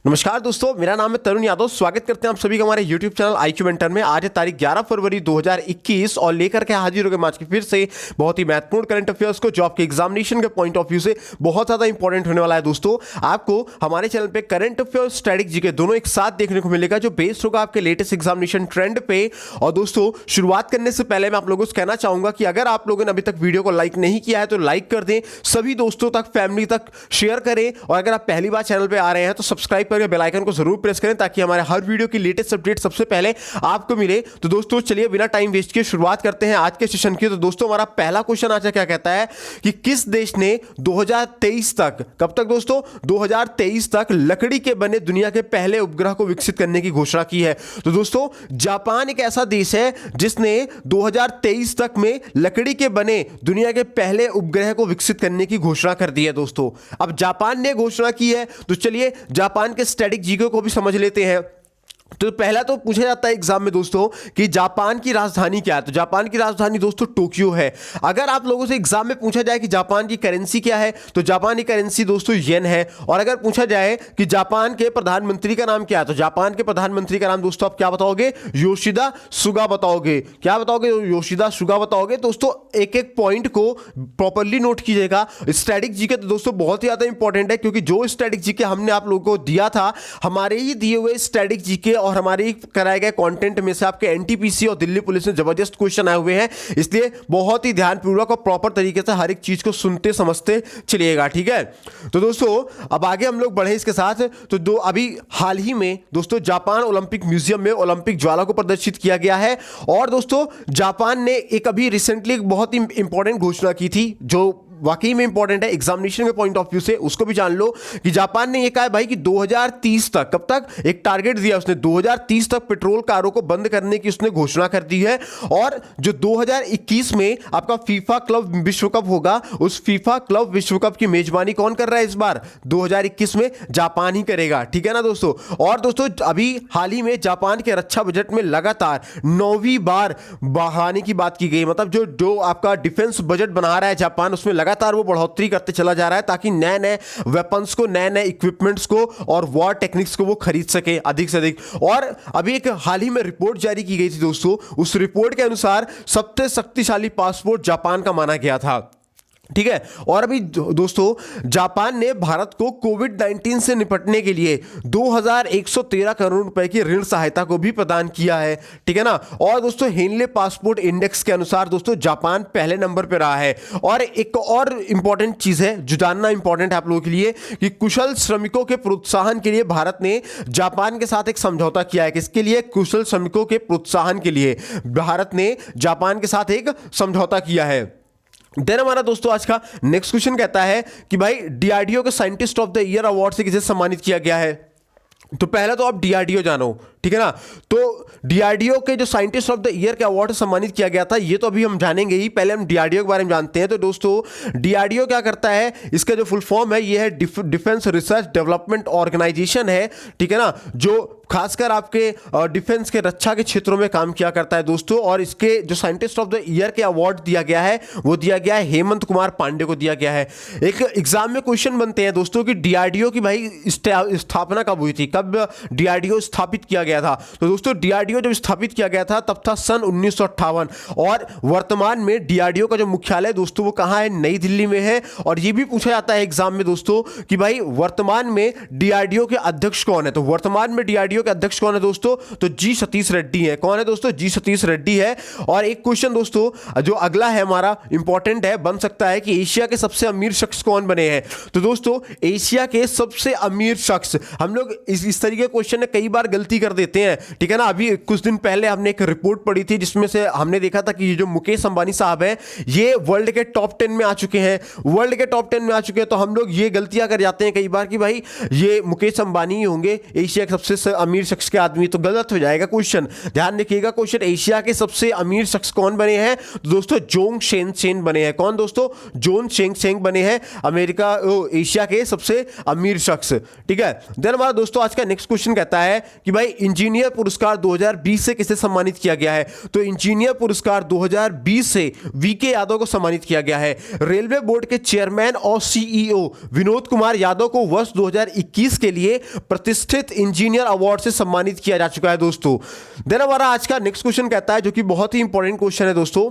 नमस्कार दोस्तों, मेरा नाम है तरुण यादव। स्वागत करते हैं आप सभी का हमारे YouTube चैनल IQ मेंटर में। आज है तारीख 11 फरवरी 2021 और लेकर के हाजिर हो गए आज की फिर से बहुत ही महत्वपूर्ण करंट अफेयर्स को, जो आपके एग्जामिनेशन के पॉइंट ऑफ व्यू से बहुत ज़्यादा इंपॉर्टेंट होने वाला है। दोस्तों, आपको हमारे चैनल पे करंट अफेयर स्टैटिक जीके दोनों एक साथ देखने को मिलेगा, जो बेस्ड होगा आपके लेटेस्ट एग्जामिनेशन ट्रेंड पे। और दोस्तों, शुरुआत करने से पहले मैं आप लोगों से कहना चाहूंगा कि अगर आप लोगों ने अभी तक वीडियो को लाइक नहीं किया है तो लाइक कर दें, सभी दोस्तों तक, फैमिली तक शेयर करें। और अगर आप पहली बार चैनल पे आ रहे हैं तो सब्सक्राइब करके बेल आइकन को जरूर प्रेस करें ताकि हमारे हर वीडियो की लेटेस्ट अपडेट सबसे पहले आपको मिले। तो दोस्तों, चलिए बिना टाइम वेस्ट किए शुरुआत करते हैं आज के सेशन की। तो दोस्तों, हमारा पहला क्वेश्चन आज क्या कहता है कि किस देश ने 2023 तक, कब तक दोस्तों, 2023 तक लकड़ी के बने दुनिया के पहले उपग्रह को विकसित करने की घोषणा की है? तो दोस्तों, जापान एक ऐसा देश है जिसने 2023 तक में लकड़ी के बने दुनिया के पहले उपग्रह को विकसित करने की घोषणा कर दी है। दोस्तों, अब जापान ने घोषणा की है तो चलिए जापान के स्टैटिक जीके को भी समझ लेते हैं। तो पहला तो पूछा जाता है एग्जाम में दोस्तों कि जापान की राजधानी क्या है? तो जापान की राजधानी दोस्तों टोक्यो है। अगर आप लोगों से एग्जाम में पूछा जाए कि जापान की करेंसी क्या है, तो जापान की करेंसी दोस्तों येन है। और अगर पूछा जाए कि जापान के प्रधानमंत्री का नाम क्या है, तो जापान के प्रधानमंत्री का नाम दोस्तों आप क्या बताओगे? योशिदा सुगा बताओगे। क्या बताओगे? योशिदा सुगा बताओगे। दोस्तों, एक एक पॉइंट को प्रॉपरली नोट कीजिएगा। स्टैटिक जीके तो दोस्तों बहुत ही ज्यादा इंपॉर्टेंट है, क्योंकि जो स्टैटिक जीके हमने आप लोगों को दिया था, हमारे ही दिए हुए स्टैटिक जीके और हमारे कराए गए कंटेंट में से आपके एनटीपीसी और दिल्ली पुलिस में जबरदस्त क्वेश्चन आए हुए हैं। इसलिए बहुत ही ध्यानपूर्वक और प्रॉपर तरीके से हर एक चीज को सुनते समझते चलिएगा, ठीक है? तो दोस्तों, अब आगे हम लोग बढ़े इसके साथ। तो अभी हाल ही में दोस्तों जापान ओलंपिक म्यूजियम में ओलंपिक ज्वाला को प्रदर्शित किया गया है। और दोस्तों, जापान ने एक अभी रिसेंटली एक बहुत ही इंपॉर्टेंट घोषणा की थी, जो वाकई में इंपॉर्टेंट है एग्जामिनेशन के पॉइंट ऑफ व्यू से। उसको भी जान लो कि जापान ने ये कहा है भाई कि 2030 तक, कब तक, एक टारगेट दिया उसने, 2030 तक पेट्रोल कारों को बंद करने की उसने घोषणा कर दी है। और जो 2021 में आपका फीफा क्लब विश्व कप होगा, उस फीफा क्लब विश्व कप की मेजबानी कौन कर रहा है इस बार? 2021 में जापान ही करेगा, ठीक है ना दोस्तों? और दोस्तों, अभी हाल ही में जापान के रक्षा बजट में लगातार 9वीं बार बढ़ाने की बात की गई। मतलब जो आपका डिफेंस बजट बना रहा है जापान, उसमें लगातार वो बढ़ोतरी करते चला जा रहा है ताकि नए नए वेपन्स को, नए नए इक्विपमेंट्स को और वॉर टेक्निक्स को वो खरीद सके अधिक से अधिक। और अभी एक हाल ही में रिपोर्ट जारी की गई थी दोस्तों, उस रिपोर्ट के अनुसार सबसे शक्तिशाली पासपोर्ट जापान का माना गया था, ठीक है? और अभी दोस्तों जापान ने भारत को कोविड-19 से निपटने के लिए 2113 करोड़ रुपए की ऋण सहायता को भी प्रदान किया है, ठीक है ना? और दोस्तों, हेनले पासपोर्ट इंडेक्स के अनुसार दोस्तों जापान पहले नंबर पर रहा है। और एक और इंपॉर्टेंट चीज है जो जानना इंपॉर्टेंट है आप लोगों के लिए, कि कुशल श्रमिकों के प्रोत्साहन के लिए भारत ने जापान के साथ एक समझौता किया है। किसके लिए? कुशल श्रमिकों के प्रोत्साहन के लिए भारत ने जापान के साथ एक समझौता किया है। देन हमारा दोस्तों आज का नेक्स्ट क्वेश्चन कहता है कि भाई डीआरडीओ के scientist of the year award से किसे सम्मानित किया गया है? तो पहला तो आप डीआरडीओ जानो, ठीक है ना? तो डीआरडीओ के जो साइंटिस्ट ऑफ द ईयर के अवार्ड से सम्मानित किया गया था, ये तो अभी हम जानेंगे ही। पहले हम डीआरडीओ के बारे में जानते हैं। तो दोस्तों, डीआरडीओ क्या करता है, इसका जो फुल फॉर्म है ये है डिफेंस रिसर्च डेवलपमेंट ऑर्गेनाइजेशन है, ठीक है ना? जो खासकर आपके डिफेंस के रक्षा के क्षेत्रों में काम किया करता है दोस्तों। और इसके जो साइंटिस्ट ऑफ द ईयर के अवार्ड दिया गया है, वो दिया गया है हेमंत कुमार पांडे को दिया गया है। एक एग्जाम में क्वेश्चन बनते हैं दोस्तों कि डीआरडीओ की भाई स्थापना कब हुई थी, कब डीआरडीओ स्थापित किया गया था? तो दोस्तों, डीआरडीओ जब स्थापित किया गया था तब था सन 1958। और वर्तमान में डीआरडीओ का जो मुख्यालय दोस्तों वो कहां है? नई दिल्ली में है। और ये भी पूछा जाता है एग्जाम में दोस्तों कि भाई वर्तमान में डीआरडीओ के अध्यक्ष कौन है? तो वर्तमान में डीआरडीओ के अध्यक्ष कौन है दोस्तों? तो जी सतीश रेड्डी है। कौन है दोस्तों? जी सतीश रेड्डी है। और एक क्वेश्चन दोस्तों जो अगला है हमारा इंपॉर्टेंट है, बन सकता है कि एशिया के सबसे अमीर शख्स कौन बने हैं? तो दोस्तों, एशिया के सबसे अमीर शख्स, हम लोग इस तरीके के क्वेश्चन में कई बार गलती कर देते हैं, ठीक है ना? अभी कुछ दिन पहले हमने एक रिपोर्ट पढ़ी थी जिसमें से हमने देखा था कि ये जो मुकेश अंबानी साहब हैं, ये वर्ल्ड के टॉप 10 में आ चुके हैं। वर्ल्ड के टॉप 10 में आ चुके हैं। तो हम लोग ये गलतियां कर जाते हैं कई बार कि भाई ये मुकेश अंबानी ही होंगे एशिया के सबसे अमीर शख्स के आदमी, तो गलत हो जाएगा क्वेश्चन। ध्यान रखिएगा, क्वेश्चन एशिया के सबसे अमीर शख्स कौन बने हैं? तो दोस्तों जोंग शेन बने हैं। कौन दोस्तों? जोन शेंग बने हैं अमेरिका एशिया के सबसे अमीर शख्स, ठीक है? देन हमारा दोस्तों आज का नेक्स्ट क्वेश्चन कहता है कि भाई इंजीनियर पुरस्कार 2020 से किसे सम्मानित किया गया है? तो इंजीनियर पुरस्कार 2020 से वीके यादव को सम्मानित किया गया है। रेलवे बोर्ड के चेयरमैन और सीईओ विनोद कुमार यादव को वर्ष 2021 के लिए प्रतिष्ठित इंजीनियर अवार्ड से सम्मानित किया जा चुका है दोस्तों। देन हमारा आज का नेक्स्ट क्वेश्चन कहता है, जो कि बहुत ही इंपॉर्टेंट क्वेश्चन है दोस्तों,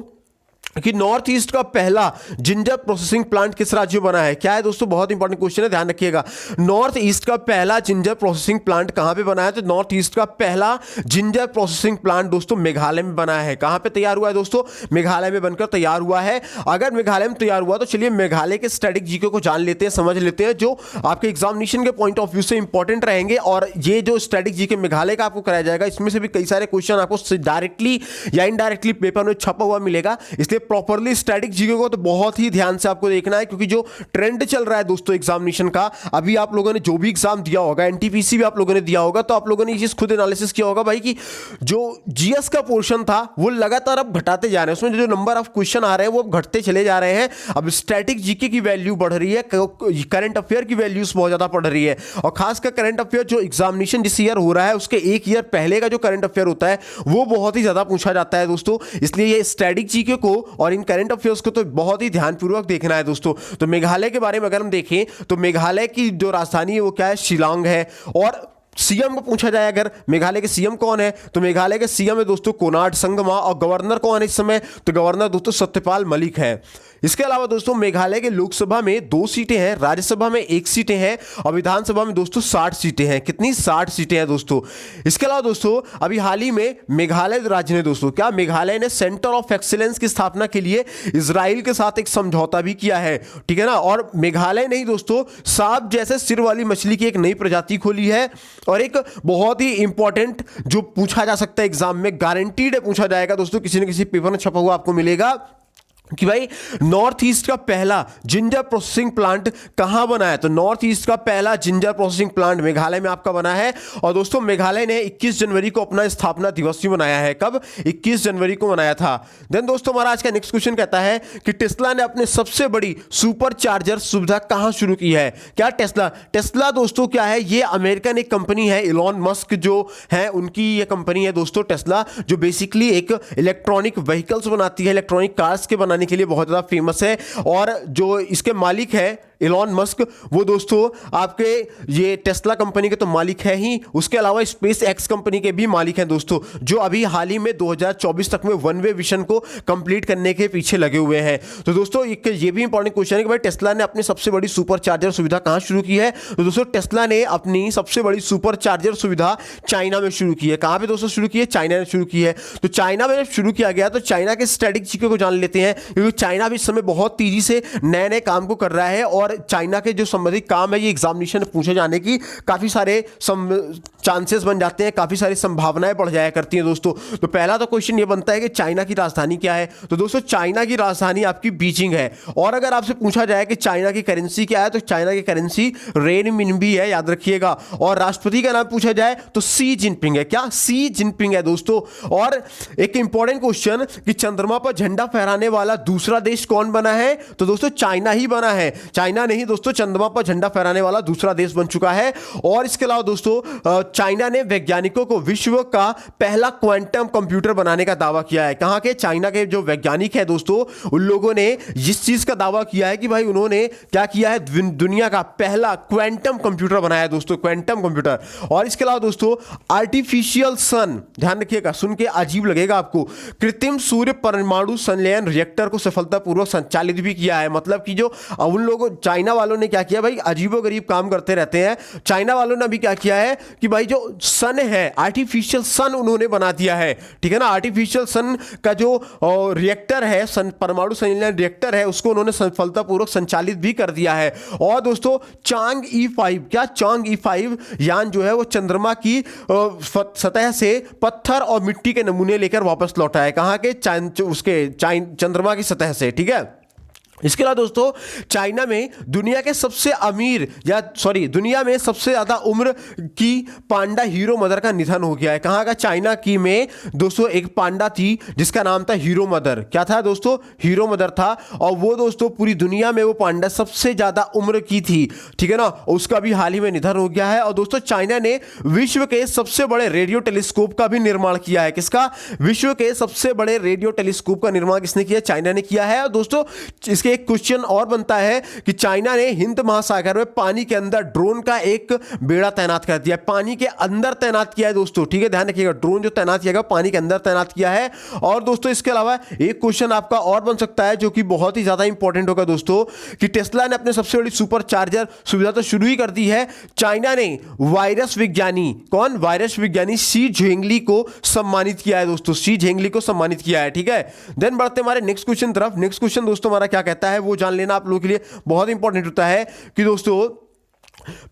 कि नॉर्थ ईस्ट का पहला जिंजर प्रोसेसिंग प्लांट किस राज्य में बना है? क्या है दोस्तों, बहुत इंपॉर्टेंट क्वेश्चन है, ध्यान रखिएगा। नॉर्थ ईस्ट का पहला जिंजर प्रोसेसिंग प्लांट कहां पे बना है? तो नॉर्थ ईस्ट का पहला जिंजर प्रोसेसिंग प्लांट दोस्तों मेघालय में बना है। कहां पे तैयार हुआ है दोस्तों? मेघालय में बनकर तैयार हुआ है। अगर मेघालय में तैयार हुआ तो चलिए मेघालय के स्टैटिक जीके को जान लेते हैं, समझ लेते हैं, जो आपके एग्जामिनेशन के पॉइंट ऑफ व्यू से इंपॉर्टेंट रहेंगे। और ये जो स्टैटिक जीके मेघालय का आपको कराया जाएगा, इसमें से भी कई सारे क्वेश्चन आपको डायरेक्टली या इनडायरेक्टली पेपर में छपा हुआ मिलेगा, इसलिए प्रॉपर्ली स्टैटिक जीके को तो बहुत ही ध्यान से आपको देखना है, क्योंकि जो ट्रेंड चल रहा है दोस्तों एग्जामिनेशन का, अभी आप लोगों ने जो भी एग्जाम दिया होगा, एनटीपीसी भी आप लोगों ने दिया होगा, तो आप लोगों ने ये चीज खुद एनालिसिस किया होगा भाई कि जो जीएस का पोर्शन था वो लगातार अब घटाते जा रहे हैं, उसमें जो नंबर ऑफ क्वेश्चन आ रहे हैं वो घटते चले जा रहे हैं। अब स्टैटिक जीके की वैल्यू बढ़ रही है, करंट अफेयर की वैल्यूज बहुत ज्यादा बढ़ रही है, और खासकर करंट अफेयर जो एग्जामिनेशन जिस ईयर हो रहा है उसके एक ईयर पहले का जो करंट अफेयर होता है वो बहुत ही ज्यादा पूछा जाता है दोस्तों। इसलिए ये स्टैटिक जीके को और इन करंट अफेयर्स को तो बहुत ही ध्यानपूर्वक देखना है दोस्तों। तो मेघालय के बारे में अगर हम देखें तो मेघालय की जो राजधानी है वो क्या है? शिलांग है। और सीएम को पूछा जाए अगर मेघालय के सीएम कौन है, तो मेघालय के सीएम है दोस्तों कोनार्ड संगमा। और गवर्नर कौन है इस समय? तो गवर्नर दोस्तों सत्यपाल मलिक है। इसके अलावा दोस्तों मेघालय के लोकसभा में 2 सीटें हैं, राज्यसभा में 1 सीटें हैं, और विधानसभा में दोस्तों 60 सीटें हैं। कितनी? 60 सीटें हैं दोस्तों। इसके अलावा दोस्तों अभी हाल ही में मेघालय राज्य ने दोस्तों क्या मेघालय ने सेंटर ऑफ एक्सीलेंस की स्थापना के लिए इजराइल के साथ एक समझौता भी किया है, ठीक है ना। और मेघालय ने ही दोस्तों सांप जैसे सिर वाली मछली की एक नई प्रजाति खोली है। और एक बहुत ही इंपॉर्टेंट जो पूछा जा सकता है एग्जाम में, गारंटीड है पूछा जाएगा दोस्तों, किसी न किसी पेपर में छपा हुआ आपको मिलेगा कि भाई नॉर्थ ईस्ट का पहला जिंजर प्रोसेसिंग प्लांट कहां बना है? तो नॉर्थ ईस्ट का पहला जिंजर प्रोसेसिंग प्लांट मेघालय में आपका बना है। और दोस्तों मेघालय ने 21 जनवरी को अपना स्थापना दिवस भी मनाया है। कब? 21 जनवरी को मनाया था। देन दोस्तों हमारा आज का नेक्स्ट क्वेश्चन कहता है कि टेस्ला ने अपने सबसे बड़ी सुपर चार्जर सुविधा कहां शुरू की है? क्या टेस्ला दोस्तों क्या है? ये अमेरिकन एक कंपनी है, इलॉन मस्क जो है उनकी ये कंपनी है दोस्तों टेस्ला, जो बेसिकली एक इलेक्ट्रॉनिक व्हीकल्स बनाती है, इलेक्ट्रॉनिक कार्स के बनाने के लिए बहुत ज्यादा फेमस है। और जो इसके मालिक है इलॉन मस्क, वो दोस्तों आपके ये टेस्ला कंपनी के तो मालिक है ही, उसके अलावा स्पेस एक्स कंपनी के भी मालिक हैं दोस्तों, जो अभी हाल ही में 2024 तक में वन वे विजन को कंप्लीट करने के पीछे लगे हुए हैं। तो दोस्तों एक ये भी इंपॉर्टेंट क्वेश्चन है कि भाई टेस्ला ने अपनी सबसे बड़ी सुपर चार्जर सुविधा कहां शुरू की है? तो दोस्तों टेस्ला ने अपनी सबसे बड़ी सुपर चार्जर सुविधा चाइना में शुरू की है। कहां पे दोस्तों शुरू की है? चाइना ने शुरू की है। तो चाइना में जब शुरू किया गया तो चाइना के स्टैटिक जीके को जान लेते हैं, क्योंकि चाइना भी इस समय बहुत तेजी से नए नए काम को कर रहा है। और चाइना के जो संबंधित काम है ये एग्जामिनेशन में पूछे जाने की काफी सारे चांसेस बन जाते हैं, काफी सारी संभावनाएं बढ़ जाया करती हैं दोस्तों। तो पहला तो क्वेश्चन ये बनता है कि चाइना की राजधानी क्या है? तो दोस्तों चाइना की राजधानी आपकी बीजिंग है। और अगर आपसे पूछा जाए कि चाइना की करेंसी क्या है, तो चाइना की करेंसी रेनमिनबी है, याद रखिएगा। और राष्ट्रपति का नाम पूछा जाए तो शी जिनपिंग है। क्या? शी जिनपिंग है दोस्तों। और एक इंपॉर्टेंट क्वेश्चन कि चंद्रमा पर झंडा फहराने वाला दूसरा देश कौन बना है? तो दोस्तों चाइना ही बना है। चाइना नहीं दोस्तों, चंद्रमा पर झंडा फहराने वाला दूसरा देश बन चुका है। और इसके अलावा दोस्तों चाइना ने वैज्ञानिकों को विश्व का पहला क्वांटम कंप्यूटर बनाने का दावा किया है। कहां के? चाइना के जो वैज्ञानिक है दोस्तों, उन लोगों ने इस चीज का दावा किया है कि भाई उन्होंने क्या किया है? दुनिया का पहला क्वांटम कंप्यूटर बनाया है दोस्तों, क्वांटम कंप्यूटर। और इसके अलावा दोस्तों आर्टिफिशियल सन, ध्यान रखिएगा, सुन के अजीब लगेगा आपको, कृत्रिम सूर्य परमाणु संलयन रिएक्टर को सफलतापूर्वक संचालित भी किया है। मतलब कि जो उन लोगों चाइना वालों ने क्या किया भाई, अजीबोगरीब काम करते रहते हैं। चाइना वालों ने अभी क्या किया है कि भाई जो सन है, आर्टिफिशियल सन उन्होंने बना दिया है, ठीक है ना। आर्टिफिशियल सन का जो रिएक्टर है, परमाणु संलयन रिएक्टर है, उसको उन्होंने सफलतापूर्वक संचालित भी कर दिया है। और दोस्तों चांग E5, क्या चांग E5 यान जो है वो चंद्रमा की सतह से पत्थर और मिट्टी के नमूने लेकर वापस लौटा है। कहां के? उसके चंद्रमा की सतह से, ठीक है। इसके अलावा दोस्तों चाइना में दुनिया के सबसे अमीर दुनिया में सबसे ज्यादा उम्र की पांडा हीरो मदर का निधन हो गया है। कहाँ का? चाइना की में दोस्तों एक पांडा थी जिसका नाम था हीरो मदर। क्या था दोस्तों? हीरो मदर था। और वो दोस्तों पूरी दुनिया में वो पांडा सबसे ज्यादा उम्र की थी, ठीक है ना। उसका भी हाल ही में निधन हो गया है। और दोस्तों चाइना ने विश्व के सबसे बड़े रेडियो टेलीस्कोप का भी निर्माण किया है। किसका? विश्व के सबसे बड़े रेडियो टेलीस्कोप का निर्माण किसने किया? चाइना ने किया है। और दोस्तों इसके एक क्वेश्चन और बनता है कि चाइना ने हिंद महासागर में पानी के अंदर ड्रोन का एक बेड़ा तैनात कर दिया है। पानी के अंदर तैनात किया है दोस्तों, ठीक है, ध्यान रखिएगा। ड्रोन जो तैनात किया गया पानी के अंदर तैनात किया है। और दोस्तों इसके अलावा एक क्वेश्चन आपका और बन सकता है जो कि बहुत ही ज्यादा इंपॉर्टेंट होगा दोस्तों, कि टेस्ला ने अपने सबसे बड़ी सुपर चार्जर सुविधा तो शुरू ही कर दी है। चाइना ने वायरस विज्ञानी वायरस विज्ञानी शी झेंगली को सम्मानित किया है दोस्तों, शी झेंगली को सम्मानित किया है, ठीक है। देन बढ़ते हमारे नेक्स्ट क्वेश्चन तरफ। नेक्स्ट क्वेश्चन दोस्तों हमारा क्या कहता है वो जान लेना आप लोगों के लिए बहुत इंपॉर्टेंट होता है कि दोस्तों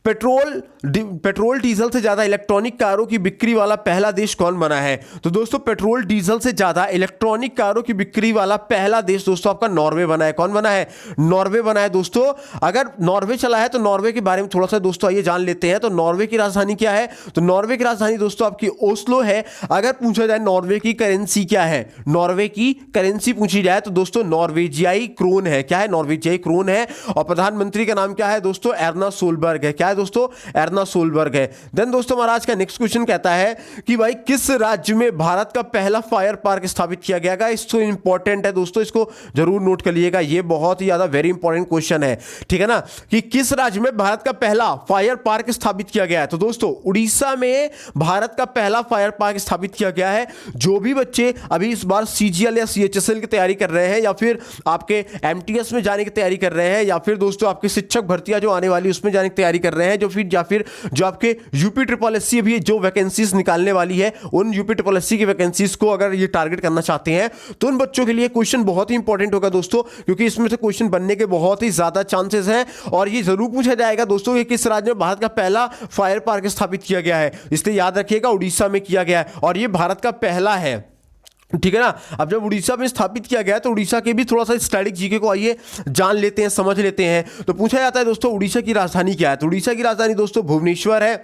पेट्रोल डीजल से ज्यादा इलेक्ट्रॉनिक कारों की बिक्री वाला पहला देश कौन बना है? तो दोस्तों पेट्रोल डीजल से ज्यादा इलेक्ट्रॉनिक कारों की बिक्री वाला पहला देश दोस्तों आपका नॉर्वे बना है। कौन बना है? नॉर्वे बना है दोस्तों। अगर नॉर्वे चला है तो नॉर्वे के बारे में थोड़ा सा दोस्तों आइए जान लेते हैं। तो नॉर्वे की राजधानी क्या है? तो नॉर्वे की राजधानी दोस्तों आपकी ओस्लो है। अगर पूछा जाए नॉर्वे की करेंसी क्या है, नॉर्वे की करेंसी पूछी जाए तो दोस्तों नॉर्वेजियाई क्रोन है। क्या है? नॉर्वेजियाई क्रोन है। और प्रधानमंत्री का नाम क्या है दोस्तों? एर्ना सोलबर्ग है। क्या है दोस्तों? एर्ना सोलबर्ग है। देन दोस्तों हमारा आज का नेक्स्ट क्वेश्चन कहता है कि भाई किस राज्य में भारत का पहला फायर पार्क स्थापित किया गया है? इसको इंपॉर्टेंट है दोस्तों, इसको जरूर नोट कर लीजिएगा, ये बहुत ही ज्यादा वेरी इंपॉर्टेंट क्वेश्चन है, ठीक है ना, कि किस राज्य में भारत का पहला फायर पार्क स्थापित किया गया है? तो दोस्तों उड़ीसा में भारत का पहला फायर पार्क स्थापित किया गया है। जो भी बच्चे अभी इस बार सीजीएल या सीएचएसएल की तैयारी कर रहे हैं, या फिर आपके एमटीएस में जाने की तैयारी कर रहे हैं, या फिर दोस्तों आपके शिक्षक भर्तियां जो आने वाली उसमें जाने की तैयारी कर रहे हैं, जो आपके यूपी ट्रिपल एससी भी जो वैकेंसीज निकालने वाली है, उन यूपी ट्रिपल एससी की वैकेंसीज को अगर ये टारगेट करना चाहते हैं तो उन बच्चों के लिए क्वेश्चन बहुत ही इंपॉर्टेंट होगा दोस्तों, क्योंकि इसमें से क्वेश्चन बनने के बहुत ही ज्यादा चांसेस हैं। और ये जरूर पूछा जाएगा दोस्तों कि किस राज्य में भारत का पहला फायर पार्क स्थापित किया गया है। इसलिए याद रखिएगा उड़ीसा में किया गया है और ये भारत का पहला है, ठीक है ना। अब जब उड़ीसा में स्थापित किया गया तो उड़ीसा के भी थोड़ा सा स्टैटिक जीके को आइए जान लेते हैं, समझ लेते हैं। तो पूछा जाता है दोस्तों उड़ीसा की राजधानी क्या है? तो उड़ीसा की राजधानी दोस्तों भुवनेश्वर है।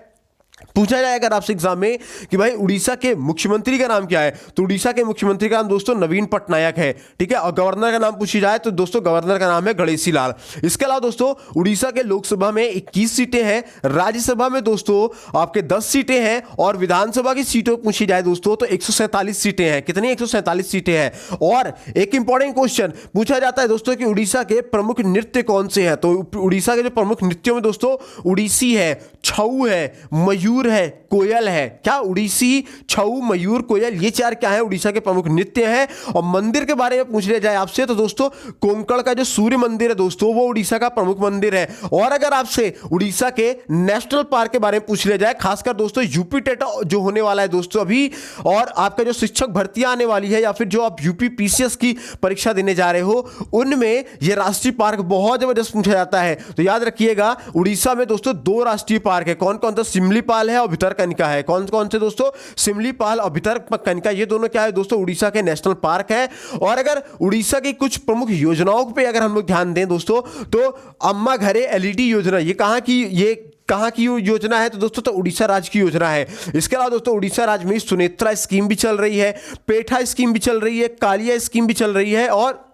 पूछा जाएगा आपसे एग्जाम में कि भाई उड़ीसा के मुख्यमंत्री का नाम क्या है? तो उड़ीसा के मुख्यमंत्री का नाम दोस्तों नवीन पटनायक है, ठीक है। और गवर्नर का नाम पूछी जाए तो दोस्तों गवर्नर का नाम है गणेशी लाल। इसके अलावा दोस्तों उड़ीसा के लोकसभा में 21 सीटें हैं, राज्यसभा में दोस्तों आपके 10 सीटें हैं, और विधानसभा की सीटों पूछी जाए दोस्तों तो 147 सीटें हैं। कितनी? 147 सीटें हैं। और एक इंपॉर्टेंट क्वेश्चन पूछा जाता है दोस्तों कि उड़ीसा के प्रमुख नृत्य कौन से हैं? तो उड़ीसा के जो प्रमुख नृत्यों में दोस्तों उड़ीसी है, छऊ है, मयूर है, कोयल है। क्या? उड़ीसी, छऊ, मयूर, कोयल, ये चार क्या है? उड़ीसा के प्रमुख नृत्य हैं। और मंदिर के बारे में पूछ लिया जाए आपसे तो दोस्तों कोंकण का जो सूर्य मंदिर है दोस्तों वो उड़ीसा का प्रमुख मंदिर है। और अगर आपसे उड़ीसा के नेशनल पार्क के बारे में पूछ लिया जाए, खासकर दोस्तों यूपी टेट जो होने वाला है दोस्तों अभी, और आपका जो शिक्षक भर्तियां आने वाली है, या फिर जो आप यूपी पीसीएस की परीक्षा देने जा रहे हो, उनमें यह राष्ट्रीय पार्क बहुत जबरदस्त पूछा जाता है। तो याद रखिएगा उड़ीसा में दोस्तों 2 राष्ट्रीय पार्क है। कौन कौन? तो सिमलीपाल है और भितरकनिका है। कौन कौन से दोस्तों? सिमलीपाल और भितरकनिका, ये दोनों क्या है दोस्तों? उड़ीसा के नेशनल पार्क है। और अगर उड़ीसा की कुछ प्रमुख योजनाओं पे अगर हम लोग ध्यान दें दोस्तों तो अम्मा घरे एलईडी योजना, ये कहां की योजना है? तो दोस्तों तो उड़ीसा राज्य की योजना है। इसके अलावा दोस्तों उड़ीसा राज्य में सुनेत्रा स्कीम भी चल रही है, पेठा स्कीम भी चल रही है, कालिया स्कीम भी चल रही है, और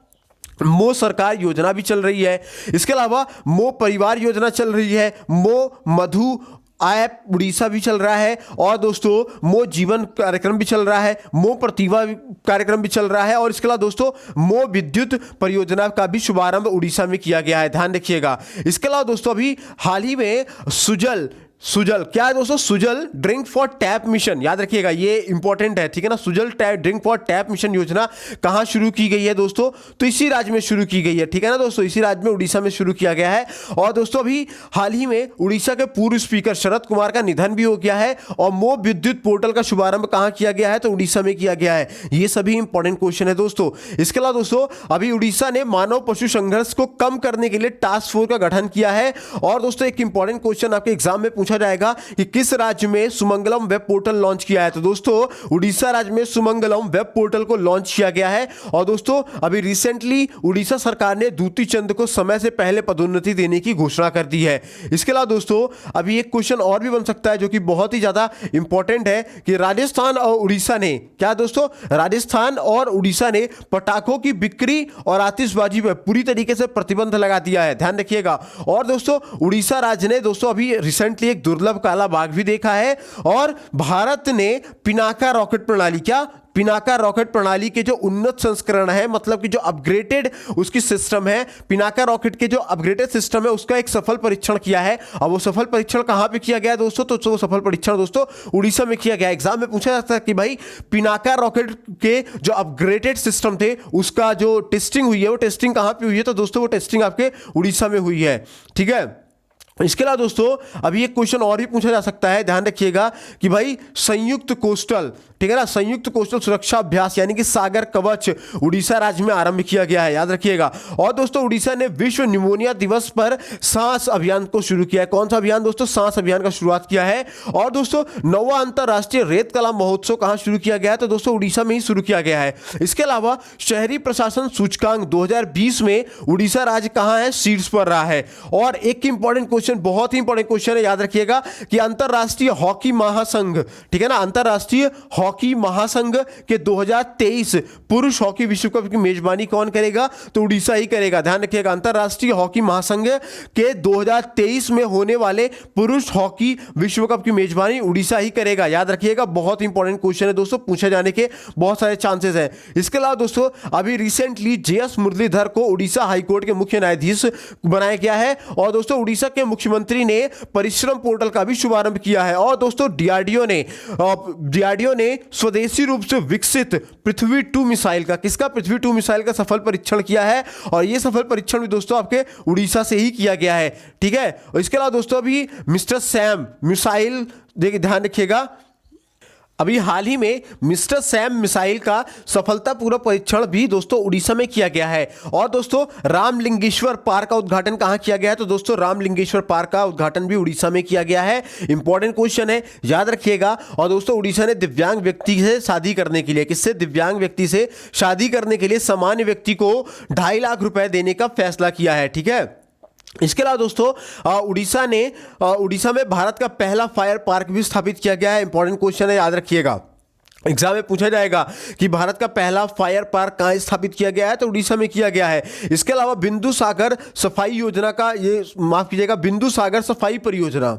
मो सरकार योजना भी चल रही है। इसके अलावा मो परिवार योजना चल रही है, मो मधु ऐप उड़ीसा भी चल रहा है, और दोस्तों मो जीवन कार्यक्रम भी चल रहा है, मो प्रतिभा कार्यक्रम भी चल रहा है, और इसके अलावा दोस्तों मो विद्युत परियोजना का भी शुभारंभ उड़ीसा में किया गया है, ध्यान रखिएगा। इसके अलावा दोस्तों अभी हाल ही में सुजल क्या है दोस्तों? Sujal drink for tap mission, याद रखिएगा ये इंपॉर्टेंट है, ठीक है ना। Sujal drink for tap mission योजना कहां शुरू की गई है दोस्तों? तो इसी राज्य में शुरू की गई है, ठीक है ना दोस्तों, इसी राज्य में उड़ीसा में शुरू किया गया है। और दोस्तों अभी हाल ही में उड़ीसा के पूर्व स्पीकर शरद कुमार का निधन भी हो गया है, और मो विद्युत पोर्टल का शुभारंभ कहां किया गया है? तो उड़ीसा में किया गया है। ये सभी इंपॉर्टेंट क्वेश्चन है दोस्तों। इसके अलावा दोस्तों अभी उड़ीसा ने मानव पशु संघर्ष को कम करने के लिए टास्क फोर्स का गठन किया है। और दोस्तों एक इंपॉर्टेंट क्वेश्चन आपके एग्जाम में पूछा पूछा जाएगा कि किस राज्य में सुमंगलम वेब पोर्टल लॉन्च किया है। तो दोस्तों उड़ीसा राज्य में सुमंगलम वेब पोर्टल को लॉन्च किया गया है। और दोस्तों अभी रिसेंटली उड़ीसा सरकार ने दूती चंद को समय से पहले पदोन्नति देने की घोषणा कर दी है। इसके अलावा दोस्तों अभी एक क्वेश्चन और भी बन सकता है जो कि बहुत ही ज्यादा इंपॉर्टेंट है कि राजस्थान और उड़ीसा ने क्या दोस्तों, राजस्थान और उड़ीसा ने पटाखों की बिक्री और आतिशबाजी पर पूरी तरीके से प्रतिबंध लगा दिया है, ध्यान रखिएगा। और दोस्तों उड़ीसा राज्य ने दोस्तों अभी रिसेंटली एक दुर्लभ काला बाघ भी देखा है। और भारत ने पिनाका रॉकेट प्रणाली, क्या पिनाका रॉकेट प्रणाली के जो उन्नत संस्करण है, मतलब कि जो अपग्रेडेड उसकी सिस्टम है, पिनाका रॉकेट के जो अपग्रेडेड सिस्टम है उसका एक सफल परीक्षण किया है। अब वो सफल परीक्षण कहां पे किया गया है दोस्तों, तो वो सफल परीक्षण दोस्तों उड़ीसा में किया गया। एग्जाम में पूछा जाता है कि भाई पिनाका रॉकेट के जो अपग्रेडेड सिस्टम थे उसका जो टेस्टिंग हुई है वो टेस्टिंग कहां पर हुई है, तो दोस्तों वो टेस्टिंग आपके उड़ीसा में हुई है। ठीक है, इसके अलावा दोस्तों अभी एक क्वेश्चन और भी पूछा जा सकता है, ध्यान रखिएगा कि भाई संयुक्त कोस्टल, ठीक है ना, संयुक्त कोस्टल सुरक्षा अभ्यास यानी कि सागर कवच उड़ीसा राज्य में आरंभ किया गया है, याद रखिएगा। और दोस्तों उड़ीसा ने विश्व निमोनिया दिवस पर सांस अभियान को शुरू किया है। कौन सा अभियान दोस्तों, सांस अभियान का शुरुआत किया है। और दोस्तों 9वां अंतरराष्ट्रीय रेत कला महोत्सव कहां शुरू किया गया है, तो दोस्तों उड़ीसा में ही शुरू किया गया है। इसके अलावा शहरी प्रशासन सूचकांक 2020 में उड़ीसा राज्य कहां है, शीर्ष पर रहा है। और एक इंपॉर्टेंट क्वेश्चन, बहुत ही इंपॉर्टेंट क्वेश्चन है, याद रखिएगा कि अंतरराष्ट्रीय हॉकी महासंघ, ठीक है ना, अंतरराष्ट्रीय हॉकी महासंघ के 2023 पुरुष हॉकी विश्व कप की मेजबानी कौन करेगा, तो उड़ीसा ही करेगा, ध्यान रखिएगा। अंतरराष्ट्रीय हॉकी महासंघ के 2023 में होने वाले पुरुष हॉकी विश्व कप की मेजबानी उड़ीसा ही करेगा, याद रखिएगा। बहुत इंपॉर्टेंट क्वेश्चन है दोस्तों, पूछे जाने के बहुत सारे चांसेस हैं। इसके अलावा दोस्तों अभी रिसेंटली JS मुरलीधर को उड़ीसा हाईकोर्ट के मुख्य न्यायाधीश बनाया गया है। और दोस्तों उड़ीसा के मुख्यमंत्री ने परिश्रम पोर्टल का भी शुभारंभ किया है। और दोस्तों डीआरडीओ ने स्वदेशी रूप से विकसित पृथ्वी 2 मिसाइल का, किसका, पृथ्वी 2 मिसाइल का सफल परीक्षण किया है। और यह सफल परीक्षण भी दोस्तों आपके उड़ीसा से ही किया गया है। ठीक है, और इसके अलावा दोस्तों अभी मिस्टर सैम मिसाइल, देखिए ध्यान रखिएगा, अभी हाल ही में मिस्टर सैम मिसाइल का सफलतापूर्वक परीक्षण भी दोस्तों उड़ीसा में किया गया है। और दोस्तों रामलिंगेश्वर पार्क का उद्घाटन कहां किया गया है, तो दोस्तों रामलिंगेश्वर पार्क का उद्घाटन भी उड़ीसा में किया गया है। इंपॉर्टेंट क्वेश्चन है, याद रखिएगा। और दोस्तों उड़ीसा ने दिव्यांग व्यक्ति से शादी करने के लिए, किससे, दिव्यांग व्यक्ति से शादी करने के लिए सामान्य व्यक्ति को 2.5 लाख रुपए देने का फैसला किया है। ठीक है, इसके अलावा दोस्तों उड़ीसा में भारत का पहला फायर पार्क भी स्थापित किया गया है। इंपॉर्टेंट क्वेश्चन है, याद रखिएगा। एग्जाम में पूछा जाएगा कि भारत का पहला फायर पार्क कहां स्थापित किया गया है, तो उड़ीसा में किया गया है। इसके अलावा बिंदु सागर सफाई योजना का, ये माफ कीजिएगा, बिंदु सागर सफाई परियोजना,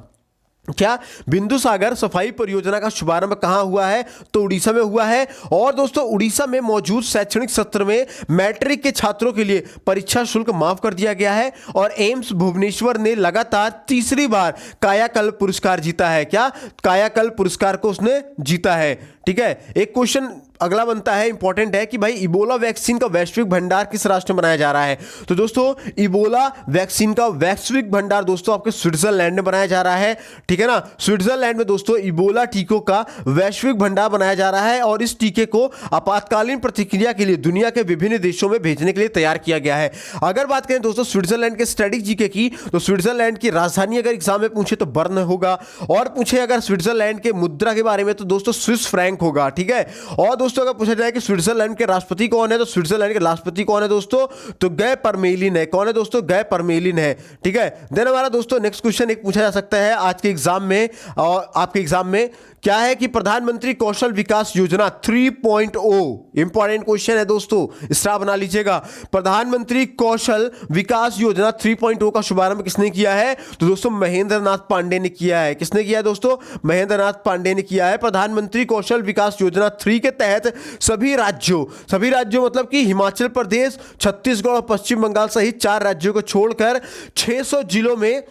क्या बिंदु सागर सफाई परियोजना का शुभारंभ कहां हुआ है, तो उड़ीसा में हुआ है। और दोस्तों उड़ीसा में मौजूद शैक्षणिक सत्र में मैट्रिक के छात्रों के लिए परीक्षा शुल्क माफ कर दिया गया है। और एम्स भुवनेश्वर ने लगातार तीसरी बार कायाकल्प पुरस्कार जीता है, क्या, कायाकल्प पुरस्कार को उसने जीता है। ठीक है, एक क्वेश्चन अगला बनता है, इंपॉर्टेंट है कि भाई इबोला वैक्सीन का वैश्विक भंडार किस राष्ट्र में बनाया जा रहा है, तो दोस्तों इबोला वैक्सीन का वैश्विक भंडार दोस्तों आपके स्विट्जरलैंड में बनाया जा रहा है। ठीक है ना, स्विट्जरलैंड में दोस्तों इबोला टीकों का वैश्विक भंडार बनाया जा रहा है। और इस टीके को आपातकालीन प्रतिक्रिया के लिए दुनिया के विभिन्न देशों में भेजने के लिए तैयार किया गया है। अगर बात करें दोस्तों स्विट्जरलैंड के स्टैटिक जीके की, तो स्विट्जरलैंड की राजधानी अगर एग्जाम में पूछे तो बर्न होगा। और पूछे अगर स्विट्जरलैंड के मुद्रा के बारे में, तो दोस्तों स्विस फ्रैंक होगा। ठीक है, और दोस्तों अगर पूछा जाए कि स्विट्जरलैंड के राष्ट्रपति कौन है, तो स्विट्जरलैंड के राष्ट्रपति कौन है दोस्तों, तो गय परमेलिन है। कौन है दोस्तों, गय परमेलिन है। ठीक है, देन हमारा दोस्तों नेक्स्ट क्वेश्चन एक पूछा जा सकता है आज के एग्जाम में, और आपके एग्जाम में क्या है कि प्रधानमंत्री कौशल विकास योजना 3.0, इंपॉर्टेंट क्वेश्चन है दोस्तों, स्टार बना लीजिएगा। प्रधानमंत्री कौशल विकास योजना 3.0 का शुभारंभ किसने किया है, तो दोस्तों महेंद्र नाथ पांडे ने किया है। किसने किया है दोस्तों, महेंद्र नाथ पांडे ने किया है। प्रधानमंत्री कौशल विकास योजना 3 के तहत सभी राज्यों मतलब कि हिमाचल प्रदेश, छत्तीसगढ़ और पश्चिम बंगाल सहित 4 राज्यों को छोड़कर 600 जिलों में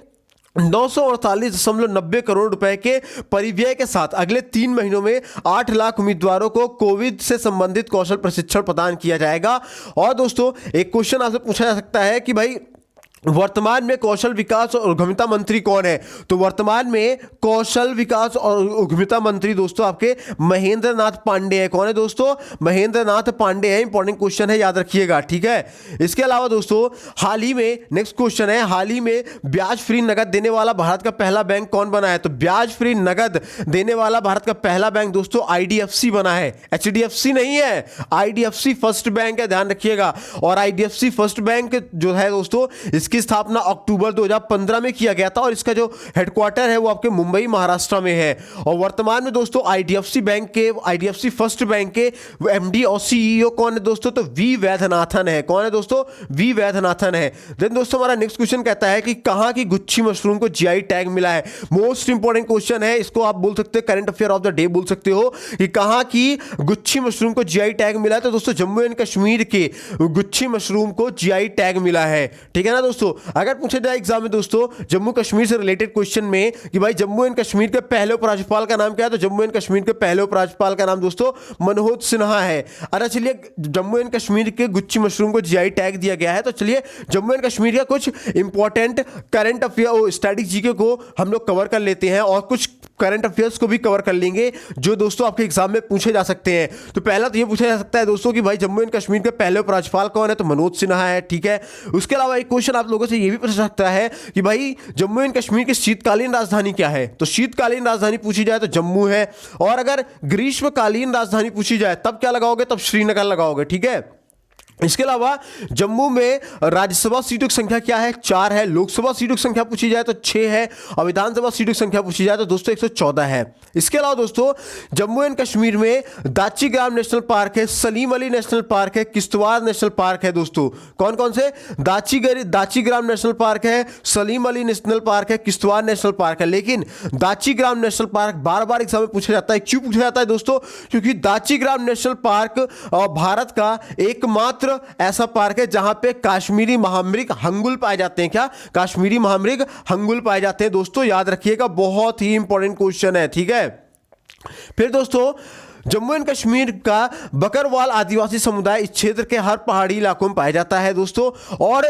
948.90 करोड़ रुपए के परिव्यय के साथ अगले 3 महीनों में 8 लाख उम्मीदवारों को कोविड से संबंधित कौशल प्रशिक्षण प्रदान किया जाएगा। और दोस्तों एक क्वेश्चन आपसे पूछा जा सकता है कि भाई वर्तमान में कौशल विकास और उद्यमिता मंत्री कौन है? तो वर्तमान में कौशल विकास और उद्यमिता मंत्री दोस्तों आपके महेंद्र नाथ पांडे है। कौन है दोस्तों? महेंद्र नाथ पांडे है। इंपॉर्टेंट क्वेश्चन है, याद रखिएगा, ठीक है। इसके अलावा दोस्तों हाल ही में नेक्स्ट क्वेश्चन है, हाल ही में ब्याज फ्री नगद देने वाला भारत का पहला बैंक कौन बना है? तो ब्याज फ्री नगद देने वाला भारत का पहला बैंक दोस्तों आईडीएफसी बना है। एचडीएफसी नहीं है, आईडीएफसी फर्स्ट बैंक है, ध्यान रखिएगा। और आईडीएफसी फर्स्ट बैंक जो है दोस्तों इसकी स्थापना अक्टूबर 2015 में किया गया था और इसका जो हेडक्वार्टर है वो आपके मुंबई महाराष्ट्र में है। और वर्तमान में दोस्तों आईडीएफसी फर्स्ट बैंक के एमडी और सीईओ कौन है दोस्तों? तो वी वैद्यनाथन है। कौन है दोस्तों? वी वैद्यनाथन है। देन दोस्तों हमारा नेक्स्ट क्वेश्चन कहता है कि कहां की गुच्छी मशरूम को जीआई टैग मिला है? मोस्ट इंपोर्टेंट क्वेश्चन है, इसको आप बोल सकते हो current affair of the day बोल सकते हो कि कहां की गुच्छी मशरूम को जीआई टैग मिला है? तो दोस्तों जम्मू एंड कश्मीर के गुच्छी मशरूम को जीआई टैग मिला है, ठीक है ना दोस्तों। अगर पूछा जाए एग्जाम में दोस्तों जम्मू कश्मीर से रिलेटेड क्वेश्चन में कि भाई जम्मू एंड कश्मीर के पहले उपराज्यपाल का नाम क्या है? तो जम्मू एंड कश्मीर के पहले उपराज्यपाल का नाम दोस्तों मनोज सिन्हा है। अरे चलिए, जम्मू एंड कश्मीर के गुच्छी मशरूम को जीआई टैग दिया गया है, तो चलिए जम्मू एंड कश्मीर का कुछ important current affair static GK को हम लोग कवर कर लेते हैं और कुछ करंट अफेयर्स को भी कवर कर लेंगे जो दोस्तों आपके एग्जाम में पूछे जा सकते हैं। तो पहला तो ये पूछा जा सकता है दोस्तों कि भाई जम्मू एंड कश्मीर के पहले उपराज्यपाल कौन है? तो मनोज सिन्हा है, ठीक है। उसके अलावा एक क्वेश्चन आप लोगों से ये भी पूछ सकता है कि भाई जम्मू एंड कश्मीर की शीतकालीन राजधानी क्या है? तो शीतकालीन राजधानी पूछी जाए तो जम्मू है, और अगर ग्रीष्मकालीन राजधानी पूछी जाए तब क्या लगाओगे? तब श्रीनगर लगाओगे, ठीक है। इसके अलावा जम्मू में राज्यसभा सीटों की संख्या क्या है? 4 है। लोकसभा सीटों की संख्या पूछी जाए तो 6 है, और विधानसभा सीटों की संख्या पूछी जाए तो दोस्तों 114 है। इसके अलावा दोस्तों जम्मू एंड कश्मीर में दाचीग्राम नेशनल पार्क है, सलीम अली नेशनल पार्क है, किश्तवाड़ नेशनल पार्क है दोस्तों। कौन कौन से? दाचीग्राम नेशनल पार्क है, सलीम अली नेशनल पार्क है, किश्तवाड़ नेशनल पार्क है। लेकिन दाचीग्राम नेशनल पार्क बार बार एग्जाम में पूछा जाता है। क्यों पूछा जाता है दोस्तों? क्योंकि दाचीग्राम नेशनल पार्क भारत का एकमात्र ऐसा पार्क है जहां पे काश्मीरी महामृग हंगुल पाए जाते हैं। क्या? काश्मीरी महामृग हंगुल पाए जाते हैं दोस्तों, याद रखिएगा, बहुत ही इंपॉर्टेंट क्वेश्चन है, ठीक है। फिर दोस्तों जम्मू एंड कश्मीर का बकरवाल आदिवासी समुदाय इस क्षेत्र के हर पहाड़ी इलाकों में पाया जाता है दोस्तों। और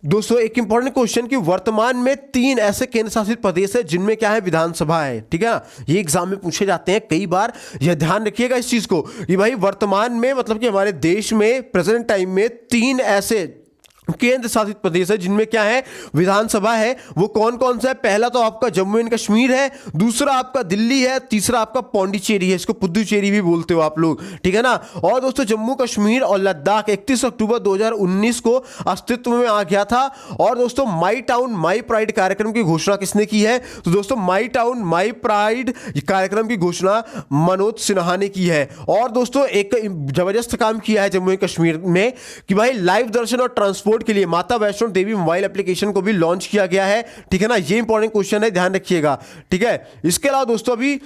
दोस्तों एक इंपॉर्टेंट क्वेश्चन कि वर्तमान में 3 ऐसे केंद्र शासित प्रदेश है जिनमें क्या है? विधानसभा है, ठीक है। ये एग्जाम में पूछे जाते हैं कई बार, यह ध्यान रखिएगा इस चीज को कि भाई वर्तमान में मतलब कि हमारे देश में प्रेजेंट टाइम में 3 ऐसे केंद्र शासित प्रदेश है जिनमें क्या है? विधानसभा है। वो कौन कौन सा है? पहला तो आपका जम्मू एंड कश्मीर है, दूसरा आपका दिल्ली है, तीसरा आपका पौंडीचेरी है, इसको पुद्दुचेरी भी बोलते हो आप लोग, ठीक है ना। और दोस्तों जम्मू कश्मीर और लद्दाख 31 अक्टूबर 2019 को अस्तित्व में आ गया था। और दोस्तों माई टाउन माई प्राइड कार्यक्रम की घोषणा किसने की है? तो दोस्तों माई टाउन माई प्राइड कार्यक्रम की घोषणा मनोज सिन्हा ने की है। और दोस्तों एक जबरदस्त काम किया है जम्मू एंड कश्मीर में कि भाई लाइव दर्शन और ट्रांसपोर्ट के लिए माता वैष्णो देवी मोबाइल एप्लीकेशन को भी लॉन्च किया गया है, ठीक है ना। ये इंपॉर्टेंट क्वेश्चन है, ध्यान रखिएगा, ठीक है। इसके अलावा दोस्तों अभी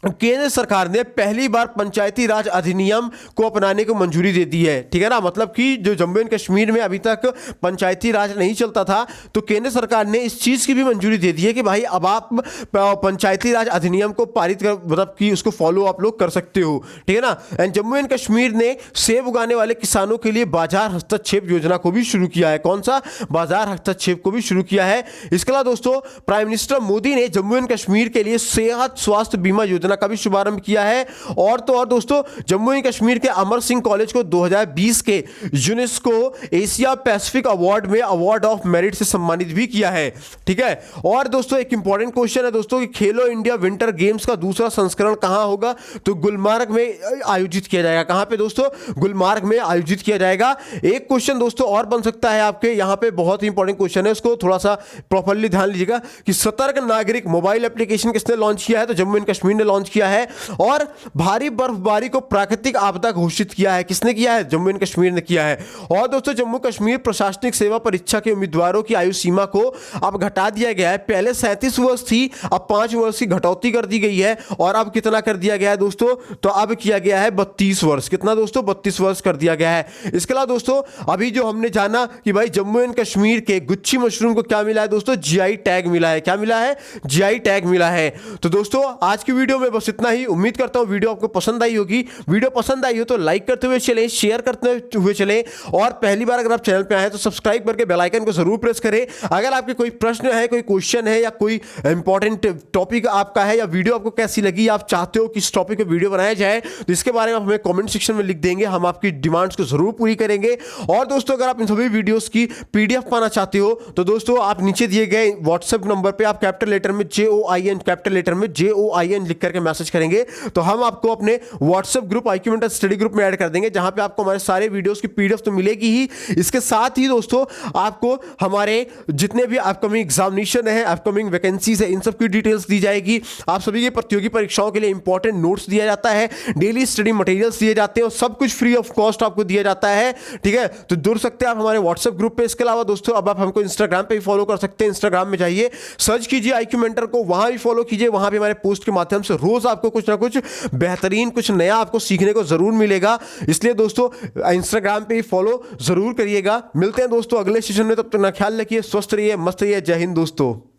केंद्र सरकार ने पहली बार पंचायती राज अधिनियम को अपनाने को मंजूरी दे दी है, ठीक है ना। मतलब कि जो जम्मू एंड कश्मीर में अभी तक पंचायती राज नहीं चलता था, तो केंद्र सरकार ने इस चीज़ की भी मंजूरी दे दी है कि भाई अब आप पंचायती राज अधिनियम को पारित कर मतलब कि उसको फॉलो आप लोग कर सकते हो, ठीक है ना। एंड जम्मू एंड कश्मीर ने सेब उगाने वाले किसानों के लिए बाजार हस्तक्षेप योजना को भी शुरू किया है। कौन सा? बाजार हस्तक्षेप को भी शुरू किया है। इसके अलावा दोस्तों प्राइम मिनिस्टर मोदी ने जम्मू एंड कश्मीर के लिए सेहत स्वास्थ्य बीमा योजना का भी शुभारंभ किया है। और तो और दोस्तों जम्मू एंड कश्मीर के अमर सिंह कॉलेज को 2020 के यूनेस्को एशिया पैसिफिक अवार्ड में अवार्ड ऑफ मेरिट से सम्मानित भी किया है, ठीक है। और दोस्तों एक इंपॉर्टेंट क्वेश्चन है दोस्तों कि खेलो इंडिया विंटर गेम्स का दूसरा संस्करण कहां होगा? तो गुलमर्ग में आयोजित किया जाएगा। कहां पे दोस्तों? गुलमर्ग में आयोजित किया जाएगा। एक क्वेश्चन दोस्तों और बन सकता है आपके यहां पे, बहुत ही इंपॉर्टेंट क्वेश्चन है, उसको थोड़ा सा प्रॉपर्ली ध्यान लीजिएगा कि सतर्क नागरिक मोबाइल एप्लीकेशन किसने लॉन्च किया है? तो जम्मू एंड कश्मीर ने लॉन्च किया है। और भारी बर्फबारी को प्राकृतिक आपदा घोषित किया है, किसने किया है? जम्मू एंड कश्मीर ने किया है। और दोस्तों जम्मू कश्मीर प्रशासनिक सेवा परीक्षा के उम्मीदवारों की आयु सीमा को अब घटा दिया गया है। पहले 37 वर्ष थी, अब 5 वर्ष की घटौती कर दी गई है। और अब कितना कर दिया गया है दोस्तों? तो अब किया गया है 32 वर्ष। कितना दोस्तों? 32 वर्ष कर दिया गया है। इसके अलावा दोस्तों अभी जो हमने जाना कि भाई जम्मू एंड कश्मीर के गुच्छी मशरूम को क्या मिला है दोस्तों? जीआई टैग मिला है। क्या मिला है? जीआई टैग मिला है। तो दोस्तों आज की वीडियो में में बस इतना ही। उम्मीद करता हूं वीडियो आपको पसंद आई होगी। वीडियो पसंद आई हो तो लाइक करते हुए चलें, शेयर करते हुए चलें, और पहली बार अगर आप चैनल पे आए तो सब्सक्राइब करके बेल आइकन को जरूर प्रेस करें। अगर आपके कोई प्रश्न है, कोई क्वेश्चन है, या कोई इंपॉर्टेंट टॉपिक आपका है, या वीडियो आपको कैसी लगी, आप चाहते हो किस टॉपिक पे वीडियो बनाया जाए, तो इसके बारे में हमें कमेंट सेक्शन में लिख देंगे। हम आपकी डिमांड्स को जरूर पूरी करेंगे। और दोस्तों अगर आप इन सभी वीडियोस की पीडीएफ पाना चाहते हो तो दोस्तों आप नीचे दिए गए व्हाट्सएप नंबर पे आप कैपिटल लेटर में JOIN, कैपिटल लेटर में JOIN लिख करके मैसेज करेंगे तो हम आपको अपने WhatsApp group IQ mentor study group में ऐड कर देंगे, जहां पे आपको हमारे सारे वीडियोस की पीडीएफ तो मिलेगी ही। इसके साथ ही दोस्तों आपको हमारे जितने भी अपकमिंग एग्जामिनेशन है, अपकमिंग वैकेंसीज है, इन सब की डिटेल्स दी जाएगी। आप सभी की प्रतियोगी परीक्षाओं के लिए इंपॉर्टेंट नोट्स दिया जाता है, डेली स्टडी मटेरियल्स दिए जाते हैं, और सब कुछ फ्री ऑफ कॉस्ट आपको दिया जाता है। ठीक है, तो जुड़ सकते हैं आप हमारे व्हाट्सएप ग्रुप पे। इसके अलावा दोस्तों अब आप हमको इंस्टाग्राम पे भी फॉलो कर सकते हैं। इंस्टाग्राम में जाइए, सर्च कीजिए IQ मेंटर को, वहां भी फॉलो कीजिए। वहां भी हमारे पोस्ट के माध्यम से रोज आपको कुछ ना कुछ बेहतरीन, कुछ नया आपको सीखने को जरूर मिलेगा। इसलिए दोस्तों इंस्टाग्राम पे फॉलो जरूर करिएगा। मिलते हैं दोस्तों अगले सेशन में, तब तक ना ख्याल रखिए, स्वस्थ रहिए, मस्त रहिए। जय हिंद दोस्तों।